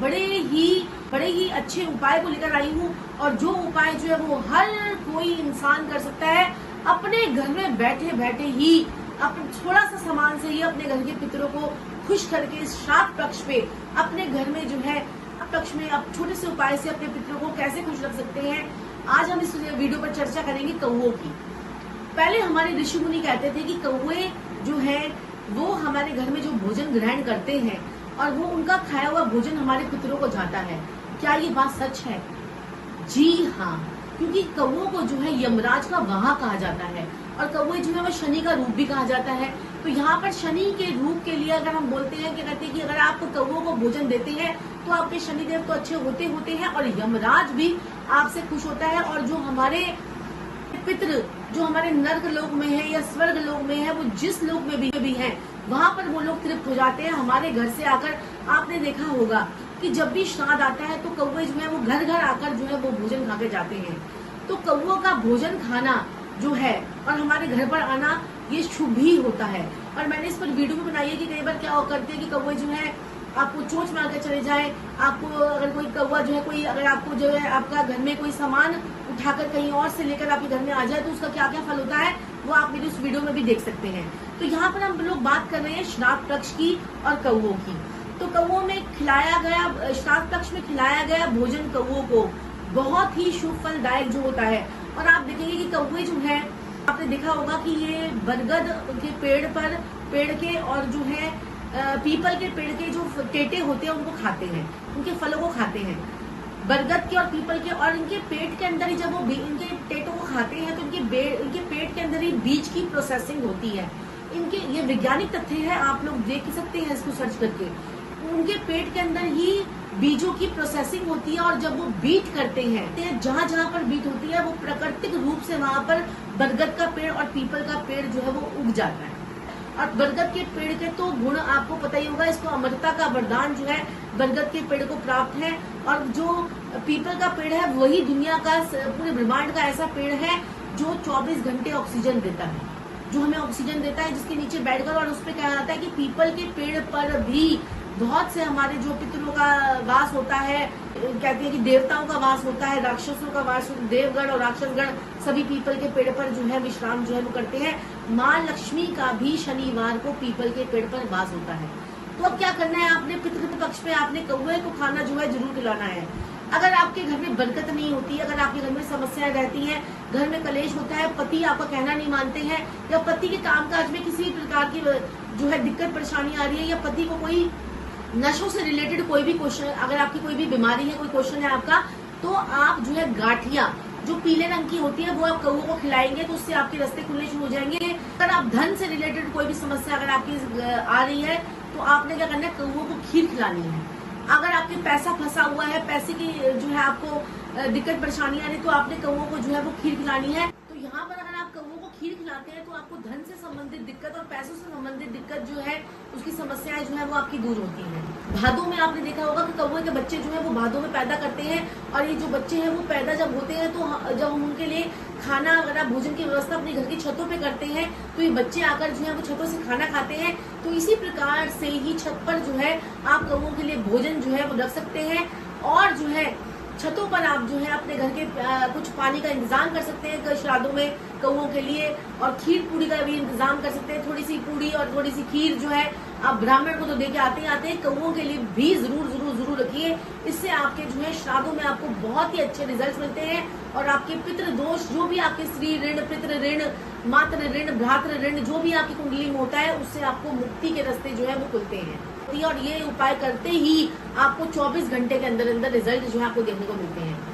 बड़े ही अच्छे उपाय को लेकर आई हूँ। और जो उपाय जो है वो हर कोई इंसान कर सकता है। अपने घर में बैठे बैठे ही थोड़ा सा सामान से ही अपने घर के पितरों को खुश करके इस श्राद्ध पक्ष पे अपने घर में जो है पक्ष में आप छोटे से उपाय से अपने पितरों को कैसे खुश रख सकते हैं, आज हम इस वीडियो पर चर्चा करेंगे कौओं की। पहले हमारे ऋषि मुनि कहते थे कि कौए जो है वो हमारे घर में जो भोजन ग्रहण करते हैं और वो उनका खाया हुआ भोजन हमारे पितरों को जाता है। क्या ये बात सच है? जी हाँ, क्योंकि कौओं को जो है यमराज का वाहक कहा जाता है और कौए जो है वो शनि का रूप भी कहा जाता है। तो यहाँ पर शनि के रूप के लिए अगर हम बोलते हैं कि कहते हैं कि अगर आप कौओं को भोजन देते हैं तो आपके शनिदेव तो अच्छे होते हैं और यमराज भी आपसे खुश होता है। और जो हमारे पितृ जो हमारे नर्क लोक में है या स्वर्ग लोक में है, वो जिस लोक में भी है वहां पर वो लोग तृप्त हो जाते हैं हमारे घर से आकर। आपने देखा होगा कि जब भी श्राद्ध आता है तो कौवे जो है वो घर घर आकर जो है वो भोजन खा के जाते हैं। तो कौओं का भोजन खाना जो है और हमारे घर पर आना ये शुभ ही होता है। और मैंने इस पर वीडियो भी बनाई है कि कई बार क्या करते हैं कि कौवे जो है आपको चोंच मार के चले जाए। आपको अगर कोई कौवा जो है कोई अगर आपको जो है आपका घर में कोई सामान उठाकर कहीं और से लेकर आपके घर में आ जाए तो उसका क्या क्या फल होता है वो आप मेरी उस वीडियो में भी देख सकते हैं। तो यहाँ पर हम लोग बात कर रहे हैं श्राद्ध पक्ष की और कौओं की। तो कौओं में खिलाया गया श्राद्ध पक्ष में खिलाया गया भोजन कौओं को बहुत ही शुभ फलदायक जो होता है। और आप देखेंगे कि कौवे जो है आपने देखा होगा कि ये बरगद के पेड़ के और जो है पीपल के पेड़ के जो टेटे होते हैं उनको खाते हैं, उनके फलों को खाते हैं, बरगद के और पीपल के। और इनके पेट के अंदर ही जब वो इनके टेटों को खाते हैं तो इनके पेट के अंदर ही बीज की प्रोसेसिंग होती है। इनके ये वैज्ञानिक तथ्य है, आप लोग देख सकते हैं इसको सर्च करके। उनके पेट के अंदर ही बीजों की प्रोसेसिंग होती है और जब वो बीट करते हैं जहाँ जहाँ पर बीट होती है वो प्राकृतिक रूप से वहां पर बरगद का पेड़ और पीपल का पेड़ जो है वो उग जाता है। और बरगद के पेड़ के तो गुण आपको पता ही होगा, इसको अमरता का वरदान जो है बरगद के पेड़ को प्राप्त है। और जो पीपल का पेड़ है वही दुनिया का पूरे ब्रह्मांड का ऐसा पेड़ है जो 24 घंटे ऑक्सीजन देता है, जो हमें ऑक्सीजन देता है, जिसके नीचे बैठकर। और उसपे कहा जाता है कि पीपल के पेड़ पर भी बहुत से हमारे जो पितरों का वास होता है, कहते हैं कि देवताओं का वास होता है, राक्षसों का वास, देवगण और राक्षसगण सभी पीपल के पेड़ पर जो है विश्राम जो है वो करते हैं। माँ लक्ष्मी का भी शनिवार को पीपल के पेड़ पर वास होता है। तो अब क्या करना है, आपने पितृ पक्ष में आपने कौवे को खाना जो है जरूर खिलाना है। अगर आपके घर में बरकत नहीं होती, अगर आपके घर में समस्याएं रहती हैं, घर में कलेश होता है, पति आपका कहना नहीं मानते हैं, या पति के कामकाज में किसी प्रकार की जो है दिक्कत परेशानी आ रही है, या पति को कोई नशों से रिलेटेड कोई भी क्वेश्चन, अगर आपकी कोई भी बीमारी है, कोई क्वेश्चन है आपका, तो आप जो है गांठिया जो पीले रंग की होती है वो आप कौओं को खिलाएंगे तो उससे आपके रास्ते खुलने शुरू हो जाएंगे। अगर आप धन से रिलेटेड कोई भी समस्या अगर आपकी आ रही है तो आपने क्या करना है, कौओं को खीर खिलानी है। अगर आपके पैसा फंसा हुआ है, पैसे की जो है आपको दिक्कत परेशानी आ रही है तो आपने कौओं को जो है वो खीर खिलानी है। तो यहाँ पर अगर आप कौओं को खीर खिलाते हैं तो आपको धन से संबंधित दिक्कत और पैसों से संबंधित दिक्कत जो है उसकी समस्याएं जो है वो आपकी दूर होती हैं। भादों में आपने देखा होगा कि कौवे के बच्चे जो है वो भादों में पैदा करते हैं और ये जो बच्चे हैं वो पैदा जब होते हैं तो जब हम उनके लिए खाना अगर आप भोजन की व्यवस्था अपने घर की छतों पे करते हैं तो ये बच्चे आकर जो है वो छतों से खाना खाते हैं। तो इसी प्रकार से ही छत पर जो है आप कौवों के लिए भोजन जो है वो रख सकते हैं। और जो है छतों पर आप जो है अपने घर के कुछ पानी का इंतजाम कर सकते हैं श्राद्धों में कौओं के लिए, और खीर पूड़ी का भी इंतजाम कर सकते हैं। थोड़ी सी पूड़ी और थोड़ी सी खीर जो है आप ब्राह्मण को तो देके आते हैं, कौओं के लिए भी जरूर रखिए। इससे आपके जो है श्राद्धों में आपको बहुत ही अच्छे रिजल्ट मिलते हैं और आपके पितृ दोष जो भी आपके स्त्री ऋण, पितृ ऋण, मातृ ऋण, भ्रातृ ऋण जो भी आपकी कुंडली में होता है उससे आपको मुक्ति के रास्ते जो है वो खुलते हैं। और ये उपाय करते ही आपको 24 घंटे के अंदर रिजल्ट जो है आपको देखने को मिलते हैं।